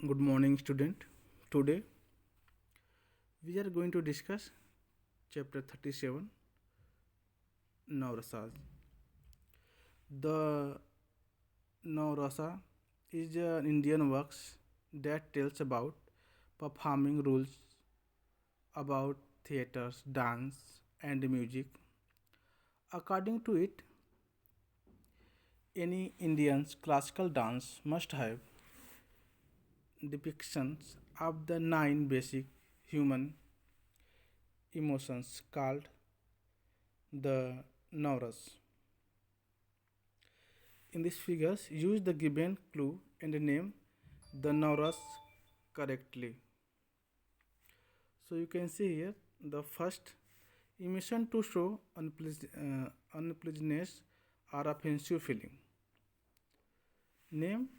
Good morning, student. Today we are going to discuss chapter 37 Navrasas. The Navrasa is an Indian works that tells about performing rules about theaters, dance, and music. According to it, any Indian's classical dance must have depictions of the nine basic human emotions called the Navras. In these figures, use the given clue and name the Navras correctly. So you can see here the first emission to show unpleasantness or offensive feeling. Name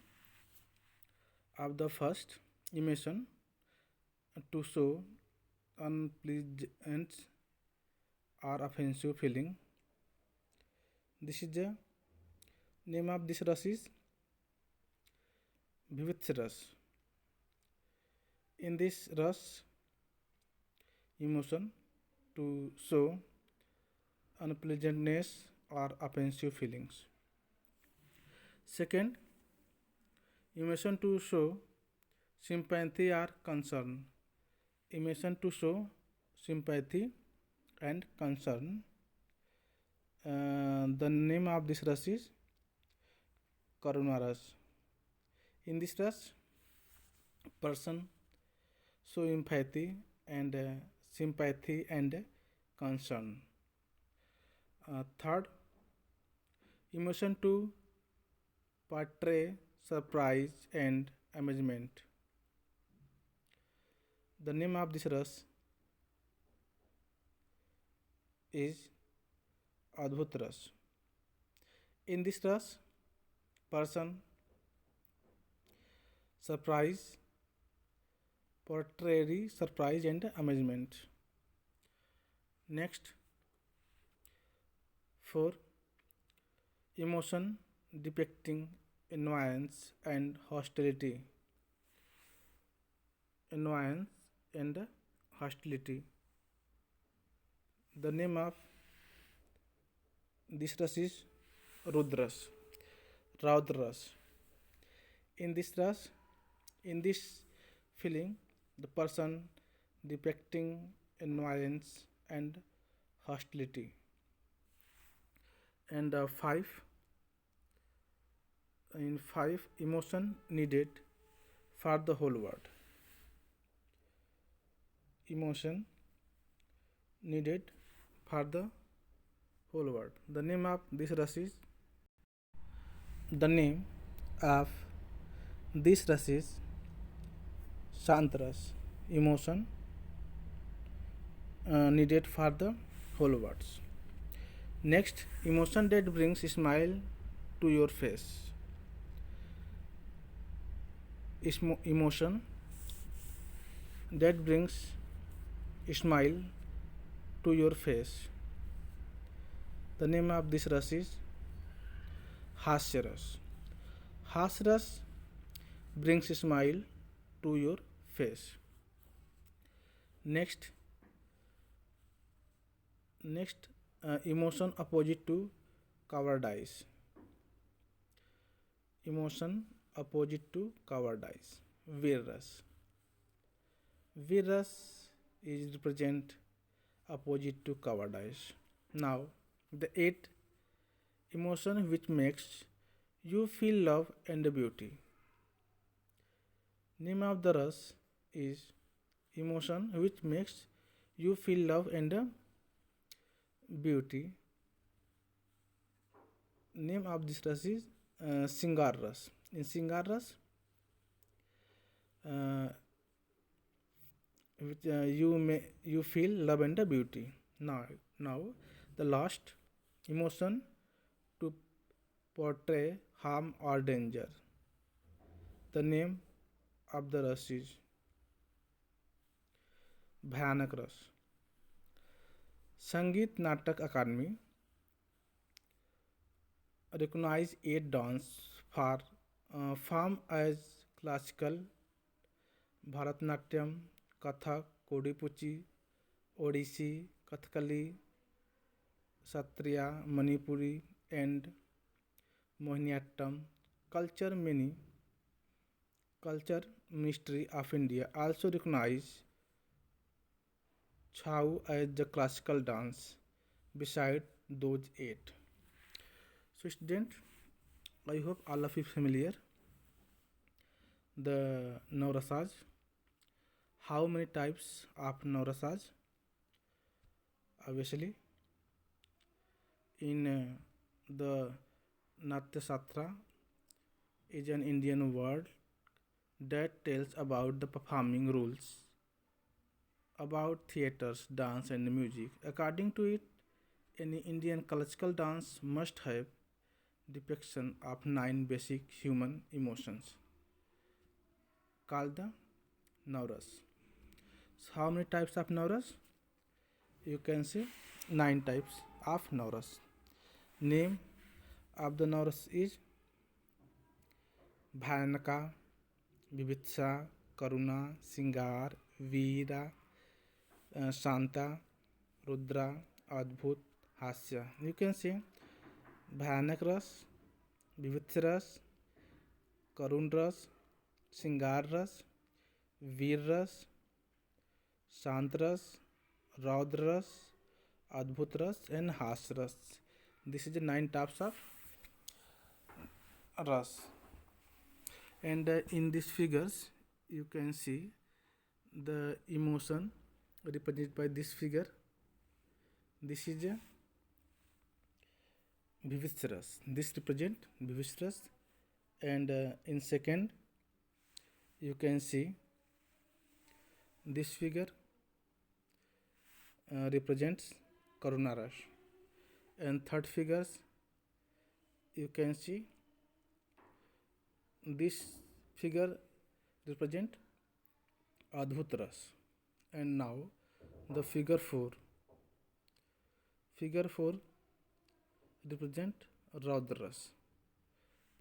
of the first emission to show unpleasant or offensive feeling. This is the name of this ras is Vivith ras. In this ras emotion to show unpleasantness or offensive feelings. Second, emotion to show sympathy or concern. Emotion to show sympathy and concern. The name of this ras is Karuna ras. In this ras, person show empathy and sympathy and concern. Third, emotion to portray surprise and amazement. The name of this ras is Adbhut ras. In this ras, person surprise, portray surprise and amazement. Next, 4. Emotion depicting annoyance and hostility. Annoyance and hostility. The name of this ras is Rudras, Raudras. In this ras, in this feeling, the person depicting annoyance and hostility. And 5, in 5, emotion needed for the whole world. Emotion needed for the whole world. The name of this ras is Shantras. Emotion needed for the whole world. Next, emotion that brings a smile to your face. Emotion that brings a smile to your face. The name of this ras is Hasyaras. Hasras brings a smile to your face. Next, emotion opposite to cowardice. Emotion opposite to cowardice. Virras. Virras is represent opposite to cowardice. Now, the 8 emotion which makes you feel love and beauty. Name of the ras is emotion which makes you feel love and beauty. Name of this ras is Singar ras. In Singar ras, you feel love and beauty. Now the last emotion to portray harm or danger. The name of the ras is Bhayanak ras. Sangeet Natak Academy recognize 8 dance for form as classical Bharatnatyam, Kathak, Kodipuchi, Odissi, Kathakali, Satriya, Manipuri, and Mohiniyattam. Culture many Culture Ministry of India also recognize Chhau as the classical dance beside those eight. So student, I hope all of you familiar the Naurasaj. How many types of Naurasaj? Obviously, in the Natya Satra is an Indian word that tells about the performing rules about theaters, dance, and music. According to it, any Indian classical dance must have depiction of nine basic human emotions called the Nauras. So how many types of Nauras? You can see nine types of Nauras. Name of the Nauras is Bhayanaka, Vivitsa, Karuna, Singar, Veera, Shanta, Rudra, Adbhut, Hasya. You can see Bhayanak Ras, Vivitsa Ras, Karun Ras, Singar Ras, Veer Ras, Shant Ras, Raudra Ras, Adbhut Ras, and Has Ras. This is the nine types of ras. And in these figures, you can see the emotion represented by this figure. This is a Vivitsaras. This represent Vivitsaras, and in second, you can see this figure represents Karunaras, and third figures you can see this figure represent Adbhutras, and now the figure 4 represent Raudras.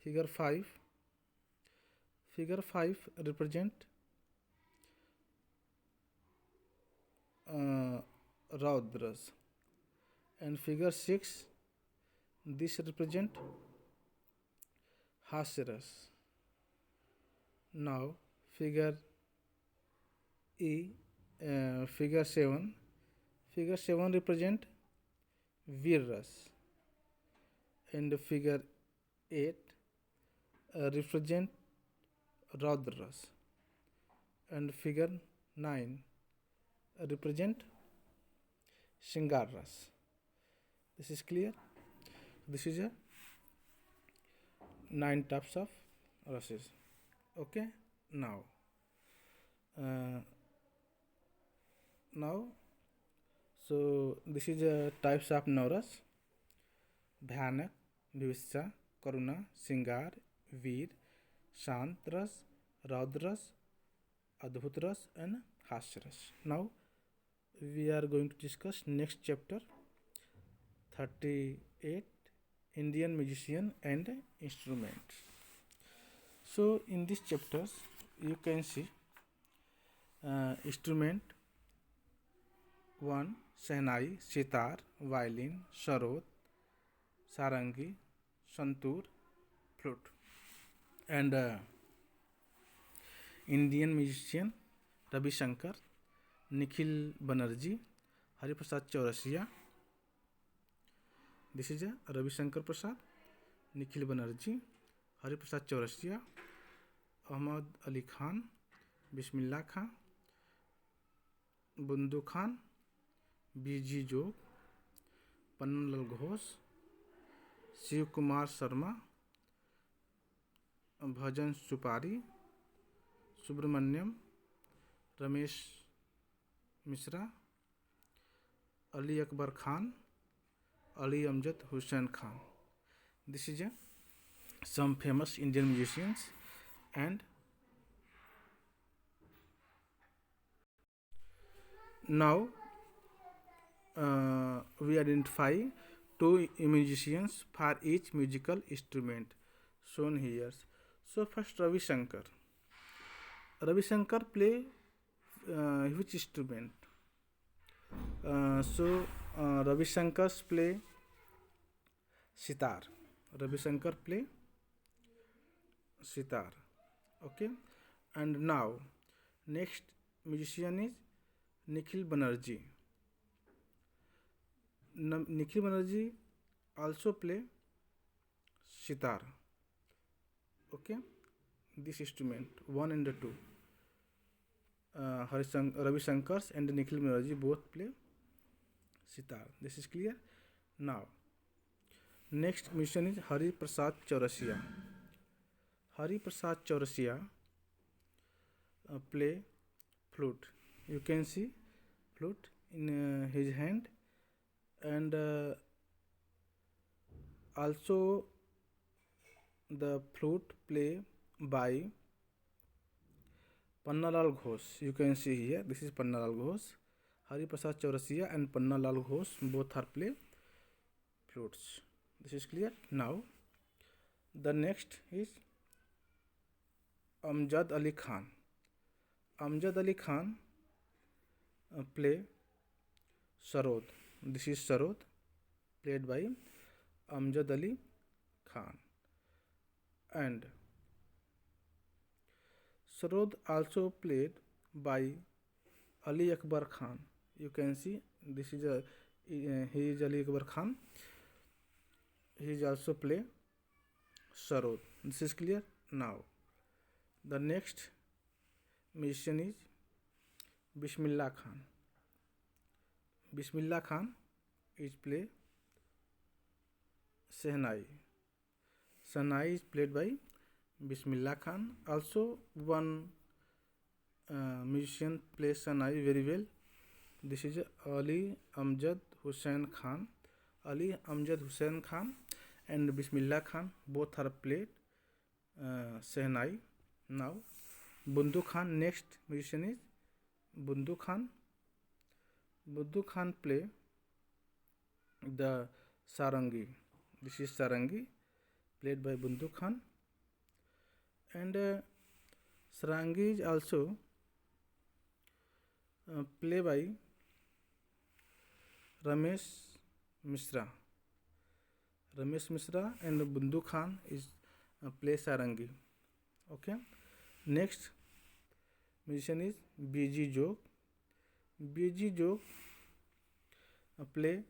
Figure 5 represent Raudras, and figure 6 this represent Hasiras. Now figure figure 7 represent Virras, and figure 8 represent Raudras, and figure 9 represent Shingaras. This is clear. This is a 9 types of rases. Okay. Now so this is a types of Nauras: Bhayanak, Vivitsa, Karuna, Singar, Veer, Shant Ras, Raudras, Adbhut Ras, and Hasras. Now we are going to discuss next chapter 38, Indian musician and instruments. So in these chapters you can see instrument 1 Sehnai, sitar, violin, sarod, sarangi, santur, flute, and Indian musician Ravi Shankar, Nikhil Banerjee, Hari Prasad Chaurasia. This is a Ravi Shankar Prasad, Nikhil Banerjee, Hari Prasad Chaurasia, Ahmad Ali Khan, Bismillah Khan, Bundu Khan, B.G. Jog, Pannanlal Ghosh, Shiv Kumar Sharma, Bhajan Supari, Subramanyam, Ramesh Mishra, Ali Akbar Khan, Ali Amjad Hussain Khan. This is some famous Indian musicians, and now we identify two musicians for each musical instrument shown here. So first Ravi Shankar. Ravi Shankar play which instrument? Ravi Shankar's play sitar. Ravi Shankar play sitar. Okay, and now next musician is Nikhil Banerjee. Nikhil Banerjee also play sitar. Okay, this instrument one and the two. Ravi Shankars and Nikhil Banerjee both play sitar. This is clear. Now next musician is Hari Prasad Chaurasia. Hari Prasad Chaurasia play flute. You can see flute in his hand, and also the flute play by Pannalal Ghosh. You can see here, this is Pannalal Ghosh. Hari Prasad Chaurasia and Pannalal Ghosh both are play flutes. This is clear. Now the next is Amjad Ali Khan. Amjad Ali Khan play Sarod. This is Sarod played by Amjad Ali Khan, and Sarod also played by Ali Akbar Khan. You can see this is he is Ali Akbar Khan. He is also play Sarod. This is clear. Now the next musician is Bismillah Khan. Bismillah Khan is play Sehnai. Sehnai is played by Bismillah Khan. Also one musician plays Sehnai very well. This is Ali Amjad Hussain Khan. Ali Amjad Hussain Khan and Bismillah Khan both are played Sehnai. Now Bundu Khan, next musician is Bundu Khan. Bundu Khan play the Sarangi. This is Sarangi played by Bundu Khan, and Sarangi is also played by Ramesh Mishra. Ramesh Mishra and Bundu Khan is play Sarangi. Okay. Next musician is B.G. Jog. B.G. Jog play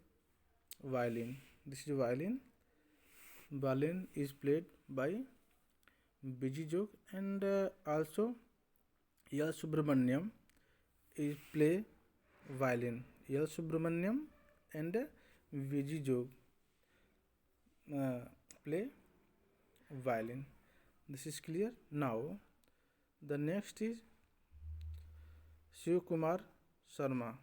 violin. This is violin. Violin is played by B.G. Jog, and also L. Subramaniam is play violin. L. Subramaniam and B.G. Jog play violin. This is clear. Now the next is Shiv Kumar Sharma.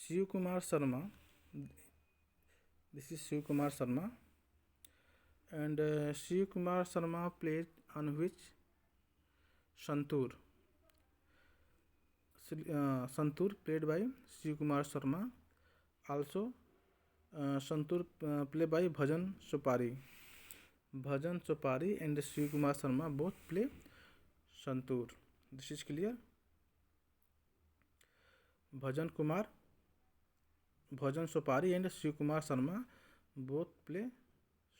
Shiv Kumar Sharma. This is Shiv Kumar Sharma, and Shiv Kumar Sharma played on which Santur. Santur played by Shiv Kumar Sharma. Also Santur played by Bhajan Chopari. Bhajan Chopari and Shiv Kumar Sharma both play Santur. This is clear. Bhajan Chopari and Shiv Kumar Sharma both play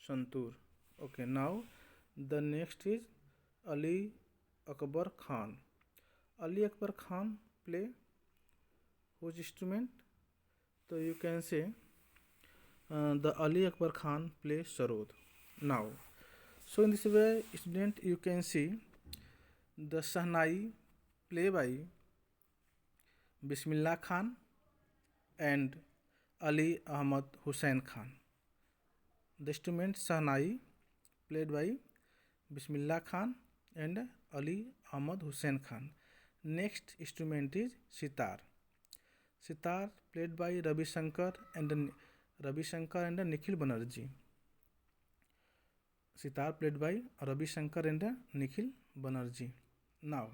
Santur. Okay, now the next is Ali Akbar Khan. Ali Akbar Khan play which instrument? So you can say the Ali Akbar Khan play Sarod. Now, so in this way, student, you can see the Shahnai play by Bismillah Khan and Ali Ahmad Hussain Khan. The instrument Shahnai played by Bismillah Khan and Ali Ahmad Hussain Khan. Next instrument is sitar. Sitar played by Ravi Shankar and Nikhil Banerjee. Sitar played by Ravi Shankar and Nikhil Banerjee. Now,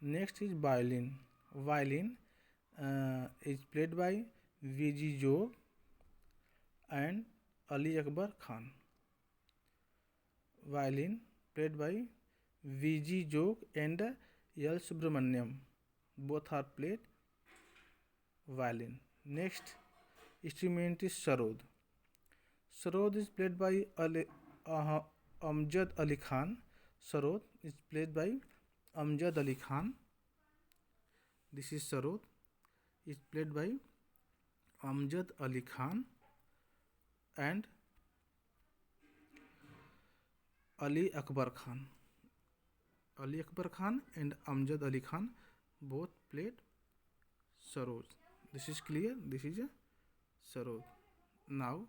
next is violin. Violin is played by V.G. Jog and Ali Akbar Khan. Violin played by VG Jog and L Subramaniam. Both are played violin. Next instrument is sarod. Sarod is played by Amjad Ali Khan. Sarod is played by Amjad Ali Khan. This is sarod. Is played by Amjad Ali Khan and Ali Akbar Khan. Ali Akbar Khan and Amjad Ali Khan both played sarod. This is clear. This is a sarod. Now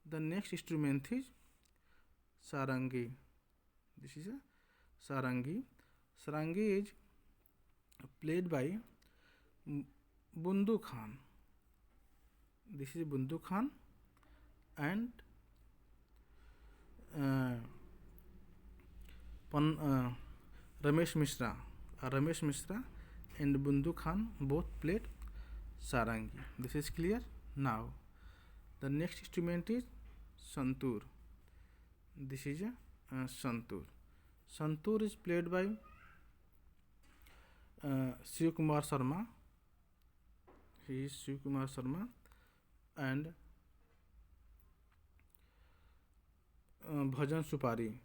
the next instrument is sarangi. This is a sarangi. Sarangi is played by Bundu Khan. This is Bundu Khan and Ramesh Mishra. Ramesh Mishra and Bundu Khan both played sarangi. This is clear. Now the next instrument is santur. This is a santur. Santur is played by Shiv Kumar Sharma. He is Shiv Kumar Sharma and Bhajan Supari.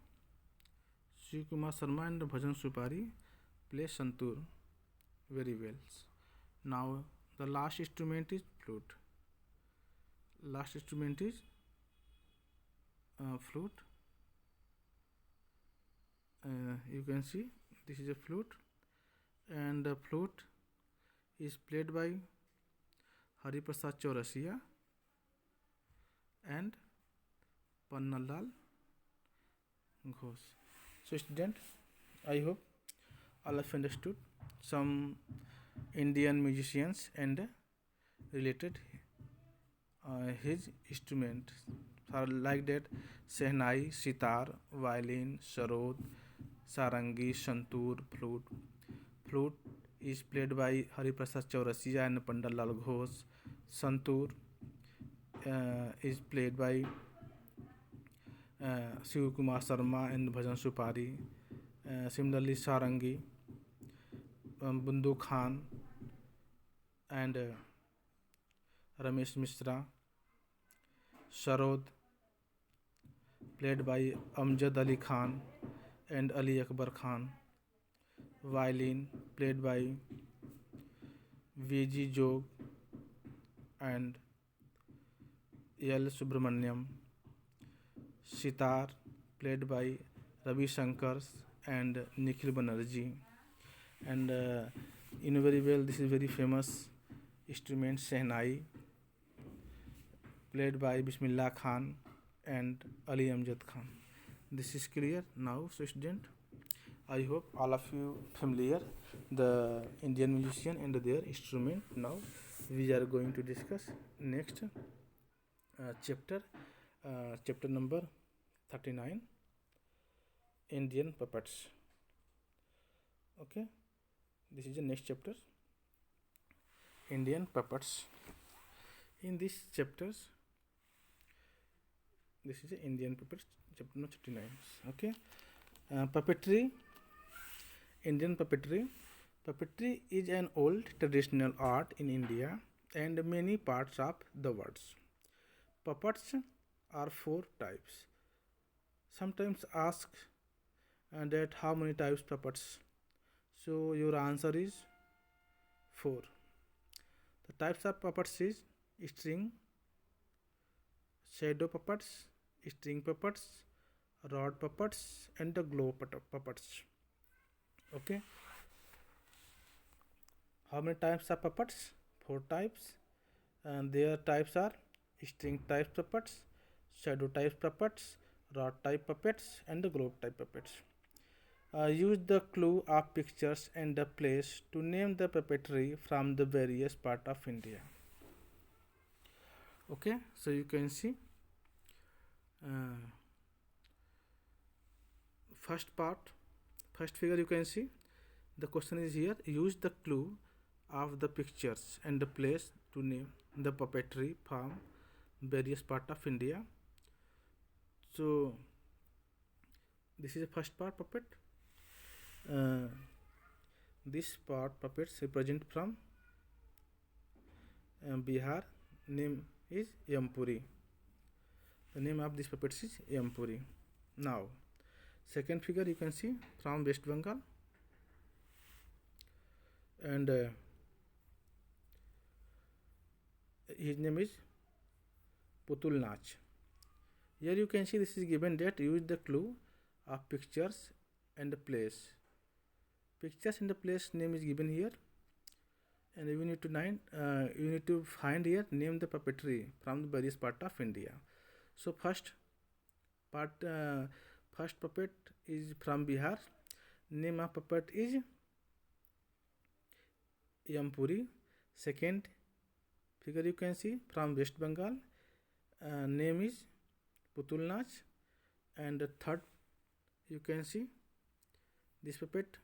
Shiv Kumar Sharma and Bhajan Supari play santur very well. Now the last instrument is flute. Last instrument is flute. You can see this is a flute, and the flute is played by Hari Prasad Chaurasia and Pannalal Ghosh. So student, I hope all of you understood some Indian musicians and related his instruments are like that: Sehnai, sitar, violin, sarod, sarangi, santur, flute. Flute is played by Hari Prasad Chaurasia and Pandalal Ghosh. Santur is played by Shiv Kumar Sharma and Bhajan Supari. Similarly, sarangi, Bundu Khan and Ramesh Mishra. Sarod played by Amjad Ali Khan and Ali Akbar Khan. Violin played by VG Jog and L Subramaniam. Sitar played by Ravi Shankar and Nikhil Banerjee. And you know very well, this is very famous instrument Sehnai, played by Bismillah Khan and Ali Amjad Khan. This is clear now. So student, I hope all of you familiar the Indian musician and their instrument. Now we are going to discuss next chapter, chapter number 39, Indian puppets. Okay, this is the next chapter, Indian puppets. In this chapters, this is the Indian puppets, chapter number 39. Okay, puppetry. Indian puppetry. Puppetry is an old traditional art in India and many parts of the world. Puppets are four types. Sometimes ask that how many types puppets. So your answer is four. The types of puppets is string, shadow puppets, string puppets, rod puppets, and the glow puppets. Okay. How many types of puppets? Four types. And their types are string type puppets, shadow type puppets, rod type puppets, and the globe type puppets. Use the clue of pictures and the place to name the puppetry from the various part of India. Okay, so you can see first part, first figure you can see. The question is here: use the clue of the pictures and the place to name the puppetry from various part of India. So this is the first part, puppet. this part puppets represent from Bihar. Name is Yampuri. The name of this puppets is Yampuri. Now, second figure you can see from West Bengal, and his name is Putul Nach. Here you can see this is given that use the clue of pictures and the place. Pictures and the place name is given here, and you need to find here name the puppetry from the various part of India. So first puppet is from Bihar. Name of puppet is Yampuri. Second figure you can see from West Bengal. Name is Putul Nach. And the third you can see this puppet.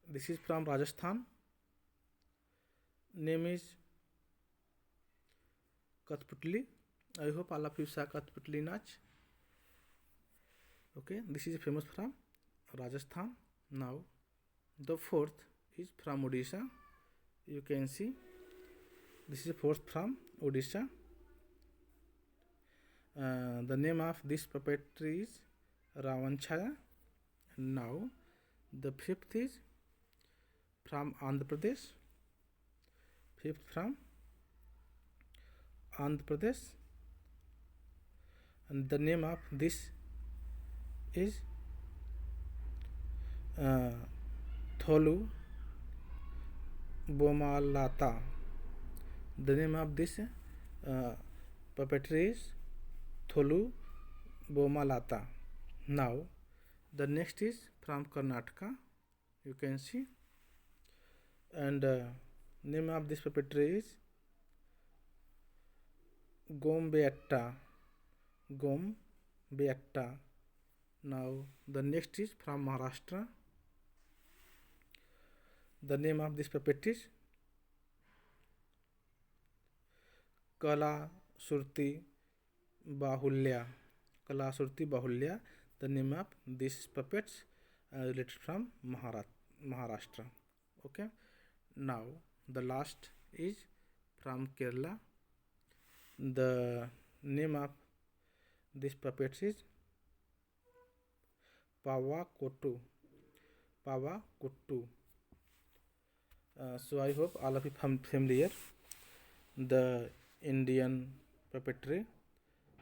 This is from Rajasthan. Name is Kathputli. I hope all of you saw Kathputli Nach. Okay, this is famous from Rajasthan. Now, the fourth is from Odisha. You can see this is fourth from Odisha. The name of this puppetry is Ravanchaya. Now, the fifth is from Andhra Pradesh. Fifth from Andhra Pradesh, and the name of this is Tholu Bomalata. The name of this puppetry is Tholu Bomalata. Now, the next is from Karnataka. You can see, and name of this puppetry is Gombeatta. Now, the next is from Maharashtra. The name of this puppet is Kala Surti Bahulya. The name of these puppets related from Maharashtra. Okay. Now, the last is from Kerala. The name of this puppet is Pavakottu. So I hope all of you familiar the Indian puppetry.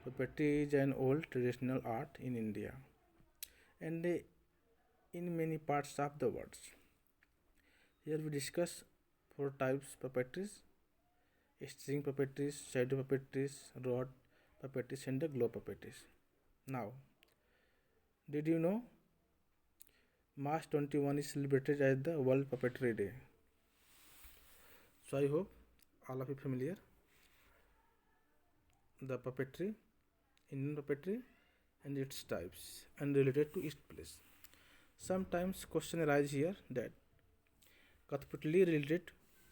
Puppetry is an old traditional art in India and in many parts of the world. Here we discuss 4 types puppetries: string puppetries, shadow puppetries, rod puppetries, and the glow puppetries. Now, did you know March 21 is celebrated as the World Puppetry Day? So I hope all of you familiar the puppetry, Indian puppetry, and its types and related to each place. Sometimes question arise here that Kathputli related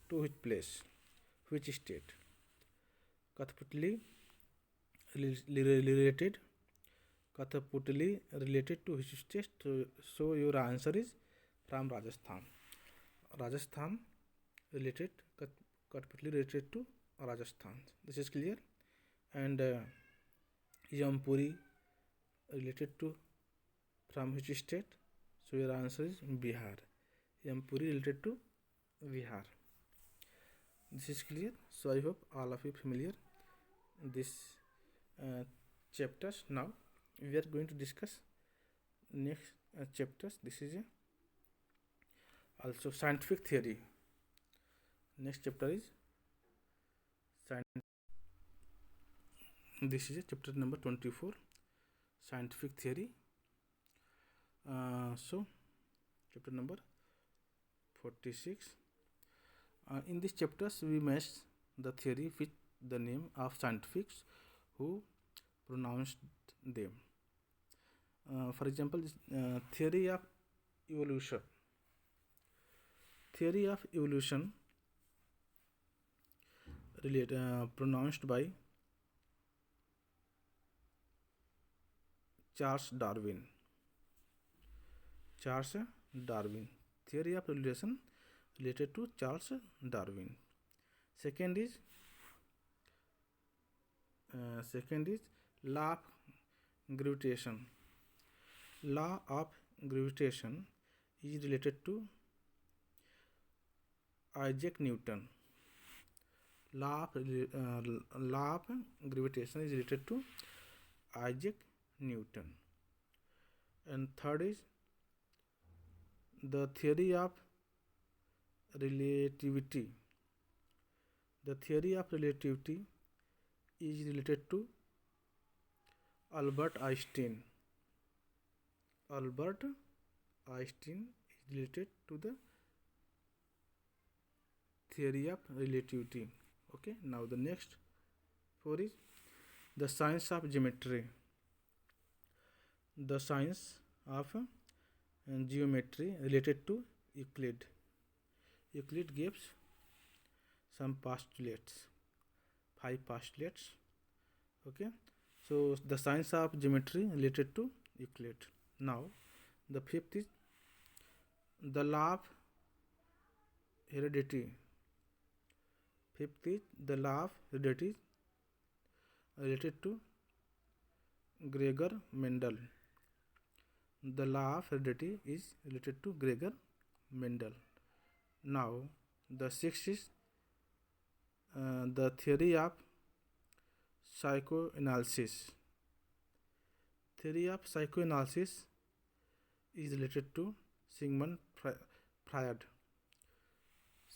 to which place, which state? Kathputli related to which state? So your answer is from Rajasthan. Rajasthan related, Kathputli related to Rajasthan. This is clear. And Yampuri related to from which state? So your answer is Bihar. Yampuri related to Bihar. This is clear. So I hope all of you familiar this chapters. Now we are going to discuss next chapters. This is also scientific theory. Next chapter is this is chapter number 24, scientific theory. So chapter number 46. In these chapters we match the theory with the name of scientists who pronounced them. For example, theory of evolution. Theory of evolution pronounced by Charles Darwin. Darwin. Theory of evolution related to Charles Darwin. Second is law of gravitation. Law of gravitation is related to Isaac Newton. Law of gravitation is related to Isaac Newton. And third is the theory of relativity. The theory of relativity is related to Albert Einstein. Albert Einstein is related to the theory of relativity. Okay, now the next four is the science of geometry. The science of geometry related to Euclid. Euclid gives some postulates, 5 postulates. Okay, so the science of geometry related to Euclid. Now the fifth is the law of heredity. Fifth is the law of heredity related to Gregor Mendel. The law of heredity is related to Gregor Mendel. Now the sixth is the theory of psychoanalysis. Theory of psychoanalysis is related to Sigmund Freud.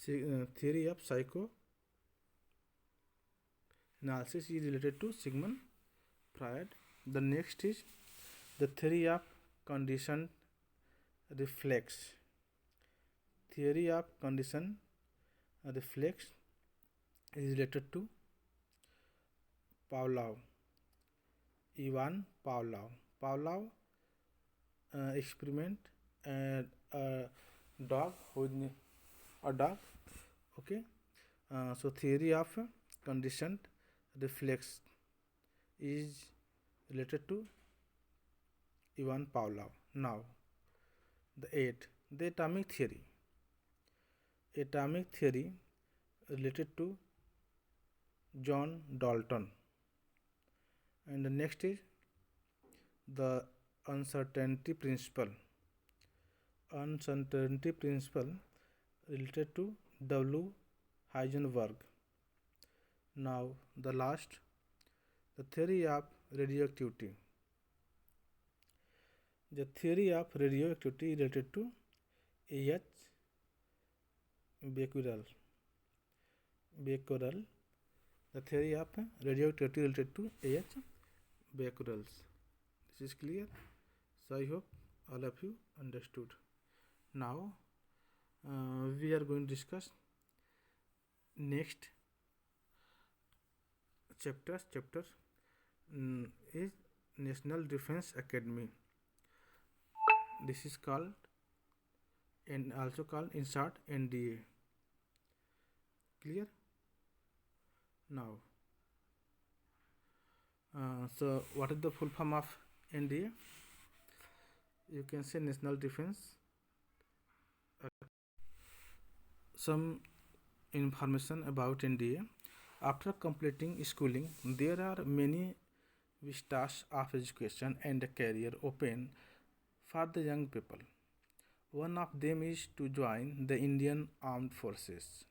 Theory of psychoanalysis is related to Sigmund Freud. The next is the theory of conditioned reflex. Theory of conditioned reflex is related to Pavlov. Ivan Pavlov. Pavlov experiment and a dog with a dog. Okay, so theory of conditioned reflex is related to Ivan Pavlov. Now the eighth, the atomic theory. Atomic theory related to John Dalton. And the next is the uncertainty principle. Uncertainty principle related to W. Heisenberg. Now the last, the theory of radioactivity. The theory of radioactivity related to A.H. Becquerel. The theory of radioactivity related to A.H. Becquerel. This is clear. So I hope all of you understood. Now we are going to discuss next chapter. Chapter is National Defense Academy. This is called and also called in short NDA. Clear? Now so what is the full form of NDA? You can say National Defense. Some information about NDA. After completing schooling, there are many vistas of education and career open for the young people. One of them is to join the Indian Armed Forces.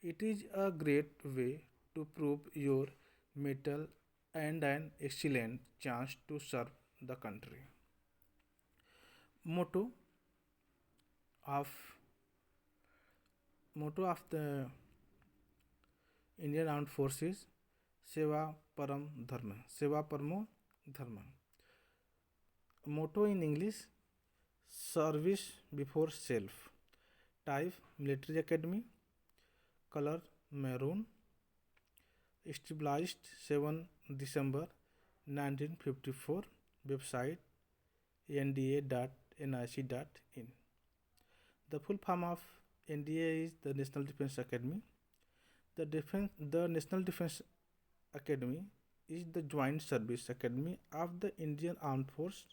It is a great way to prove your mettle and an excellent chance to serve the country. Motto of the Indian Armed Forces: Seva Param Dharma. Seva Paramo Dharma. Motto in English: Service before self. Type: Military Academy. Color: maroon. Established 7 December 1954. Website: nda.nic.in. The full form of NDA is the National Defense Academy. The National Defense Academy is the joint service academy of the Indian Armed Force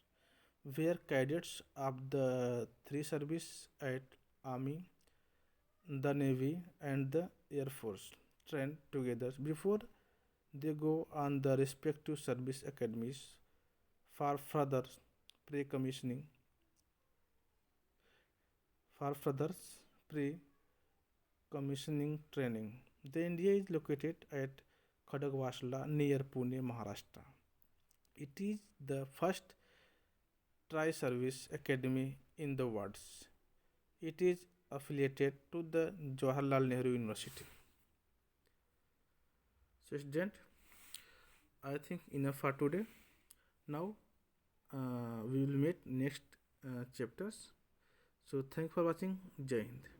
where cadets of the three service at Army, the Navy, and the Air Force train together before they go on the respective service academies for further pre-commissioning, for further pre-commissioning training. The India is located at Khadagwasla near Pune, Maharashtra. It is the first tri-service academy in the world. It is affiliated to the Jawaharlal Nehru University. So student, I think enough for today. Now we will meet next chapters. So thanks for watching. Jai Hind.